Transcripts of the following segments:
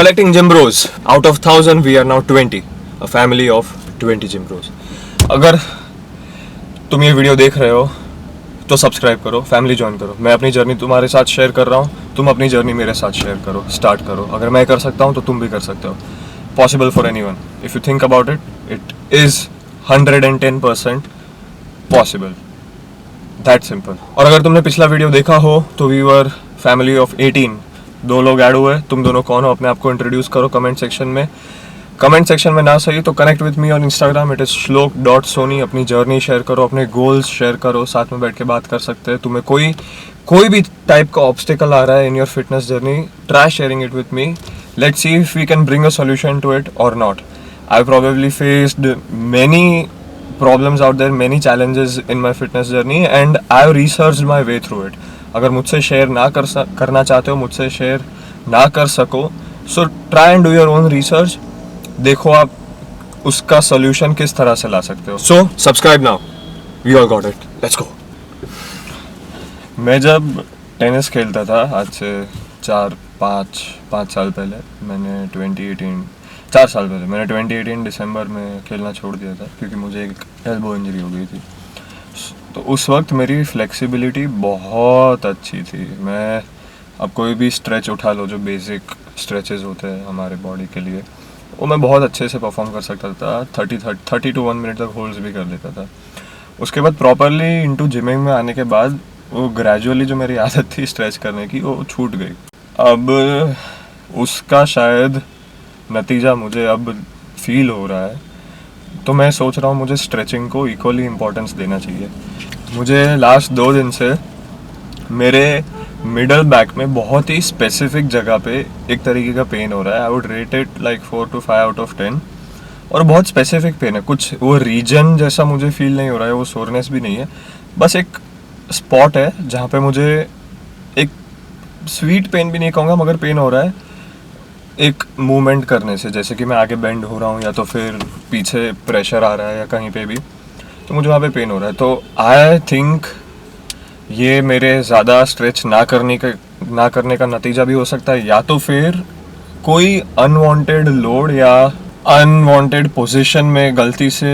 collecting gym bros. Out of 1,000, we are now 20. A family of 20 gym bros. अगर तुम ये video देख रहे हो तो सब्सक्राइब करो, फैमिली ज्वाइन करो. मैं अपनी जर्नी तुम्हारे साथ शेयर कर रहा हूँ, तुम अपनी जर्नी मेरे साथ शेयर करो, स्टार्ट करो. अगर मैं कर सकता हूँ तो तुम भी कर सकते हो. Possible for anyone. If you think about it, it is 110% possible. That simple. और अगर तुमने पिछला वीडियो देखा हो तो वी वर फैमिली ऑफ 18. 2 लोग ऐड हुए. तुम दोनों कौन हो? अपने आप को इंट्रोड्यूस करो कमेंट सेक्शन में. कमेंट सेक्शन में ना सही तो connect with me on Instagram. It is shlok.soni. अपनी जर्नी शेयर करो, अपने गोल्स शेयर करो, साथ में बैठ के बात कर सकते हैं. तुम्हें कोई भी टाइप का ऑब्स्टिकल आ रहा है in your fitness journey, try sharing it with me. Let's see if we can bring a solution to it or not. I probably faced many problems out there, many challenges in my fitness journey and I have researched my way through it. अगर मुझसे share ना करना चाहते हो, मुझसे share ना कर सको, so try and do your own research. देखो आप उसका solution किस तरह से ला सकते हो. So subscribe now. We all got it. Let's go. मैं जब टेनिस खेलता था आज से 4-5 साल पहले, मैंने 4 साल पहले मैंने 2018 दिसंबर में खेलना छोड़ दिया था क्योंकि मुझे एक एल्बो इंजरी हो गई थी. तो उस वक्त मेरी फ्लेक्सिबिलिटी बहुत अच्छी थी. मैं अब कोई भी स्ट्रेच उठा लो, जो बेसिक स्ट्रेचेस होते हैं हमारे बॉडी के लिए, वो मैं बहुत अच्छे से परफॉर्म कर सकता था. 30 to 1 मिनट तक होल्ड्स भी कर लेता था. उसके बाद प्रॉपरली इनटू जिमिंग में आने के बाद वो ग्रेजुअली जो मेरी आदत थी स्ट्रेच करने की, वो छूट गई. अब उसका शायद नतीजा मुझे अब फील हो रहा है. तो मैं सोच रहा हूँ मुझे स्ट्रेचिंग को इक्वली इम्पोर्टेंस देना चाहिए. मुझे लास्ट 2 दिन से मेरे मिडल बैक में बहुत ही स्पेसिफिक जगह पे एक तरीके का पेन हो रहा है. I would rate it like 4 to 5 out of 10. और बहुत स्पेसिफिक पेन है. कुछ वो रीजन जैसा मुझे फील नहीं हो रहा है, वो सोरनेस भी नहीं है. बस एक स्पॉट है जहाँ पे मुझे एक स्वीट पेन भी नहीं कहूँगा, मगर पेन हो रहा है एक मूवमेंट करने से. जैसे कि मैं आगे बेंड हो रहा हूँ या तो फिर पीछे प्रेशर आ रहा है या कहीं पे भी, तो मुझे वहाँ पे पेन हो रहा है. तो आई थिंक ये मेरे ज़्यादा स्ट्रेच ना करने का नतीजा भी हो सकता है, या तो फिर कोई अनवांटेड लोड या अनवांटेड पोजीशन में गलती से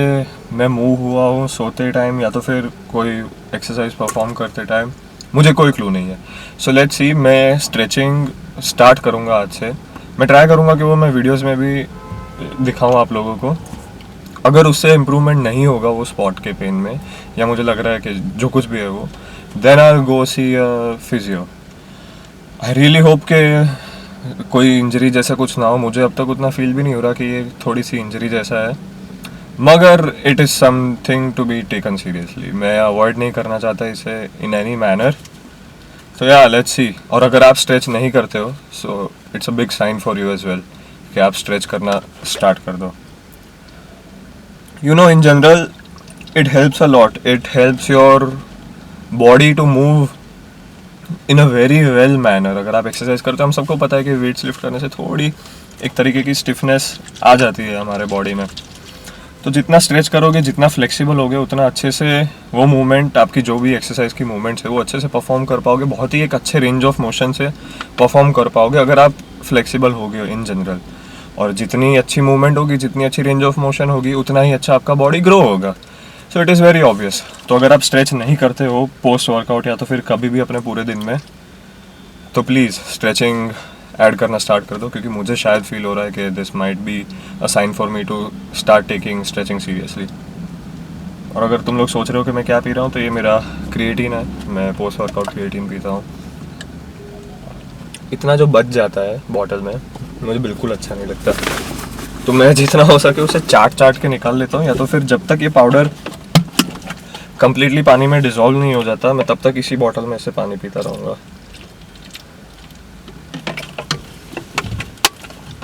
मैं मूव हुआ हूँ सोते टाइम, या तो फिर कोई एक्सरसाइज परफॉर्म करते टाइम. मुझे कोई क्लू नहीं है. So let's see. मैं स्ट्रेचिंग स्टार्ट करूँगा आज से. मैं ट्राई करूँगा कि वो मैं वीडियोस में भी दिखाऊँ आप लोगों को. अगर उससे इम्प्रूवमेंट नहीं होगा वो स्पॉट के पेन में, या मुझे लग रहा है कि जो कुछ भी है वो, then I will go see physio. I really hope कि कोई इंजरी जैसा कुछ ना हो. मुझे अब तक उतना फील भी नहीं हो रहा कि ये थोड़ी सी इंजरी जैसा है, मगर it is something to be taken seriously. मैं अवॉइड नहीं करना चाहता इसे इन एनी मैनर. तो या लेट्स सी. और अगर आप स्ट्रेच नहीं करते हो, so it's a big sign for you as well कि आप स्ट्रेच करना स्टार्ट कर दो. You know, in general it helps a lot. It helps your body to move in a very well manner. अगर आप एक्सरसाइज करते हो, हम सबको पता है कि वेट्स लिफ्ट करने से थोड़ी एक तरीके की स्टिफनेस आ जाती है हमारे बॉडी में. तो जितना स्ट्रेच करोगे, जितना फ्लेक्सिबल होगे, उतना अच्छे से वो मूवमेंट, आपकी जो भी एक्सरसाइज की मूवमेंट्स है, वो अच्छे से परफॉर्म कर पाओगे. बहुत ही एक अच्छे रेंज ऑफ मोशन से परफॉर्म कर पाओगे अगर आप फ्लेक्सिबल होगे इन जनरल. और जितनी अच्छी मूवमेंट होगी, जितनी अच्छी रेंज ऑफ मोशन होगी, उतना ही अच्छा आपका बॉडी ग्रो होगा. So it is very obvious. तो अगर आप स्ट्रेच नहीं करते हो पोस्ट वर्कआउट या तो फिर कभी भी अपने पूरे दिन में, तो प्लीज़ स्ट्रेचिंग ऐड करना स्टार्ट कर दो, क्योंकि मुझे शायद फील हो रहा है कि this might be a sign for me to start taking stretching seriously. और अगर तुम लोग सोच रहे हो कि मैं क्या पी रहा हूँ, तो ये मेरा क्रिएटिन है. मैं पोस्ट वर्कआउट क्रिएटिन पीता हूँ. इतना जो बच जाता है बॉटल में, मुझे बिल्कुल अच्छा नहीं लगता. तो मैं जितना हो सके उसे चाट के निकाल लेता हूँ, या तो फिर जब तक ये पाउडर कम्प्लीटली पानी में डिज़ोल्व नहीं हो जाता, मैं तब तक इसी बॉटल में से पानी पीता रहूँगा.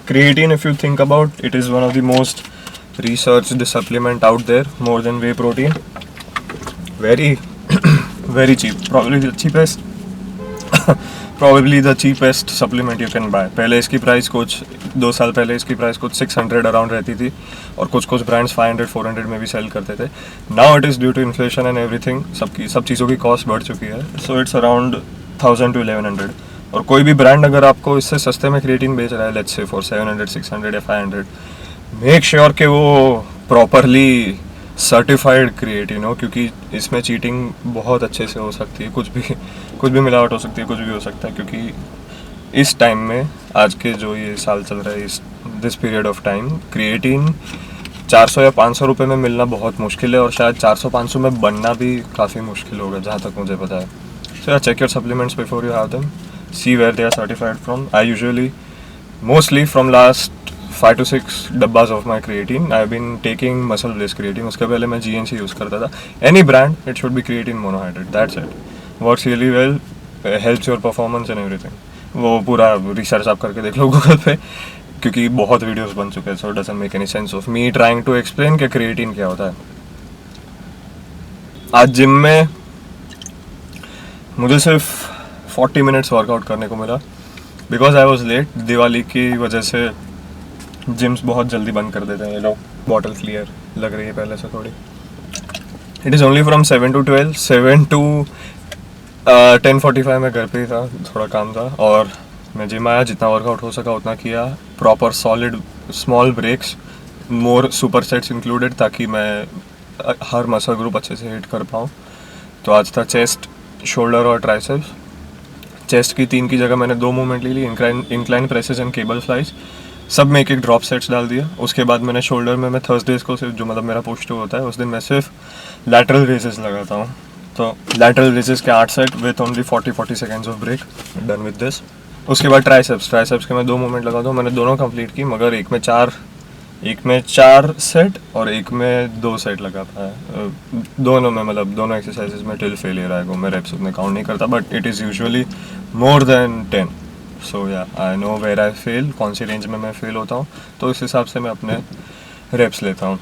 Creatine, if you think about it, is one of the most researched supplement out there, more than whey protein. Very very cheap, probably the cheapest supplement you can buy. पहले इसकी प्राइस कुछ 2 साल पहले इसकी प्राइस कुछ 600 around रहती थी, और कुछ ब्रांड्स 500-400 में भी सेल करते थे. Now it is due to inflation and everything, सब चीज़ों की कॉस्ट बढ़ चुकी है. So it's around 1000 to 1100. और कोई भी ब्रांड अगर आपको इससे सस्ते में क्रिएटिन बेच रहा है, लेट्स से फॉर 700, 600 या 500, मेक श्योर कि वो प्रॉपरली सर्टिफाइड क्रिएटिन हो, क्योंकि इसमें चीटिंग बहुत अच्छे से हो सकती है, कुछ भी मिलावट हो सकती है, कुछ भी हो सकता है। क्योंकि इस टाइम में, आज के जो ये साल चल रहा है, इस this period of time, creatine 400 या 500 रुपये में मिलना बहुत मुश्किल है, और शायद 400-500 में बनना भी काफ़ी मुश्किल होगा, जहाँ तक मुझे पता है। So check your supplements before you have them, see where they are certified from. I usually mostly from last 5 to 6 dabbas of my creatine I have been taking MuscleBlaze creatine. उसके पहले मैं GNC यूज़ करता था। Any brand, it should be creatine monohydrate, that's it, works really well, helps your performance and everything. वो पूरा research आप करके देख लो गूगल पे, क्योंकि बहुत वीडियोस बन चुके हैं। So doesn't make any sense of me trying to explain कि क्रिएटिन क्या होता है। आज जिम में मुझे सिर्फ 40 मिनट्स वर्कआउट करने को मिला, because I was late. Diwali की वजह से जिम्स बहुत जल्दी बंद कर देते हैं ये लोग। बॉटल क्लियर लग रही है पहले से थोड़ी। It is only from 7 to 12, 7 to 10:45 में घर पे ही था, थोड़ा काम था, और मैं जिम आया, जितना वर्कआउट हो सका उतना किया। प्रॉपर सॉलिड स्मॉल ब्रेक्स, मोर सुपर सेट्स इंक्लूडेड, ताकि मैं हर मसल ग्रुप अच्छे से हिट कर पाऊँ। तो आज था चेस्ट, शोल्डर और ट्राइसेप्स। चेस्ट की 3 की जगह मैंने 2 मूवमेंट ले ली, incline presses and cable flies, सब में एक ड्रॉप सेट्स डाल दिया। उसके बाद मैंने शोल्डर में, मैं थर्सडेज को सिर्फ, जो मतलब मेरा पुश टू होता है, उस दिन मैं सिर्फ लैटरल रेजेस लगाता हूँ। तो लैटरल रेजेस के 8 set with only 40 seconds of break, done with this. उसके बाद ट्राइसेप्स के मैं 2 मूवमेंट लगाता हूँ। मैंने दोनों कंप्लीट की, मगर एक में 4 सेट और एक में 2 सेट लगा पाया। दोनों में, मतलब दोनों एक्सरसाइजेज में टिल फेलियर आएगा। मैं रेप्स उतने काउंट नहीं करता, but it is usually more than 10। So yeah I know where I fail, कौन सी रेंज में मैं फेल होता हूँ, तो इस हिसाब से मैं अपने रेप्स लेता हूँ।